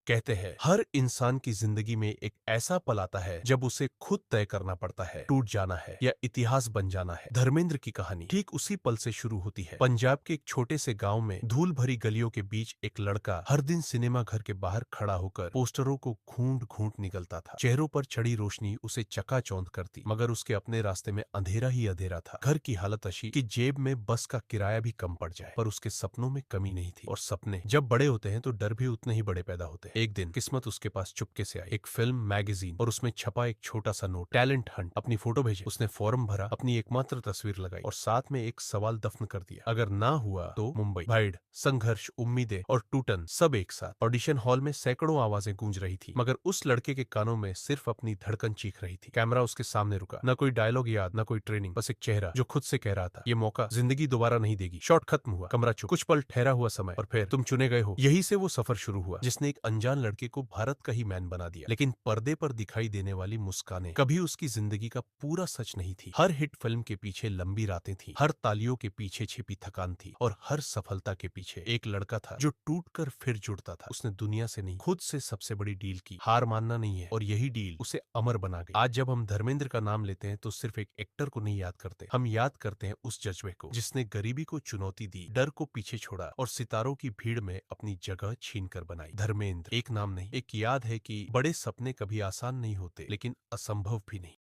कहते हैं हर इंसान की जिंदगी में एक ऐसा पल आता है जब उसे खुद तय करना पड़ता है, टूट जाना है या इतिहास बन जाना है। धर्मेंद्र की कहानी ठीक उसी पल से शुरू होती है। पंजाब के एक छोटे से गांव में धूल भरी गलियों के बीच एक लड़का हर दिन सिनेमा घर के बाहर खड़ा होकर पोस्टरों को घूंट घूंट निकलता था। चेहरों पर चढ़ी रोशनी उसे चकाचौंध करती, मगर उसके अपने रास्ते में अंधेरा ही अंधेरा था। घर की हालत ऐसी कि जेब में बस का किराया भी कम पड़ जाए, पर उसके सपनों में कमी नहीं थी। और सपने जब बड़े होते हैं तो डर भी उतने ही बड़े पैदा होते हैं। एक दिन किस्मत उसके पास चुपके से आई, एक फिल्म मैगजीन और उसमें छपा एक छोटा सा नोट, टैलेंट हंट। अपनी फोटो भेजी, उसने फॉर्म भरा, अपनी एकमात्र तस्वीर लगाई और साथ में एक सवाल दफन कर दिया, अगर ना हुआ तो मुंबई। भीड़, संघर्ष, उम्मीदें और टूटन सब एक साथ। ऑडिशन हॉल में सैकड़ों आवाजें गूंज रही थी, मगर उस लड़के के कानों में सिर्फ अपनी धड़कन चीख रही थी। कैमरा उसके सामने रुका, न कोई डायलॉग याद, न कोई ट्रेनिंग, बस एक चेहरा जो खुद से कह रहा था, ये मौका जिंदगी दोबारा नहीं देगी। शॉट खत्म हुआ, कमरा चुप, कुछ पल ठहरा हुआ समय, और फिर तुम चुने गए हो। यही से वो सफर शुरू हुआ जिसने एक अनजान लड़के को भारत का ही मैन बना दिया। लेकिन पर्दे पर दिखाई देने वाली मुस्कानें कभी उसकी जिंदगी का पूरा सच नहीं थी। हर हिट फिल्म के पीछे लंबी रातें थी, हर तालियों के पीछे छिपी थकान थी, और हर सफलता के पीछे एक लड़का था जो टूटकर फिर जुड़ता था। उसने दुनिया से नहीं, खुद से सबसे बड़ी डील की। हार मानना नहीं है, और यही डील उसे अमर बना गई। आज जब हम धर्मेंद्र का नाम लेते हैं तो सिर्फ एक एक्टर को नहीं याद करते, हम याद करते हैं उस जज्बे को जिसने गरीबी को चुनौती दी, डर को पीछे छोड़ा और सितारों की भीड़ में अपनी जगह छीन कर बनाई। धर्मेंद्र एक नाम नहीं, एक याद है कि बड़े सपने कभी आसान नहीं होते, लेकिन असंभव भी नहीं।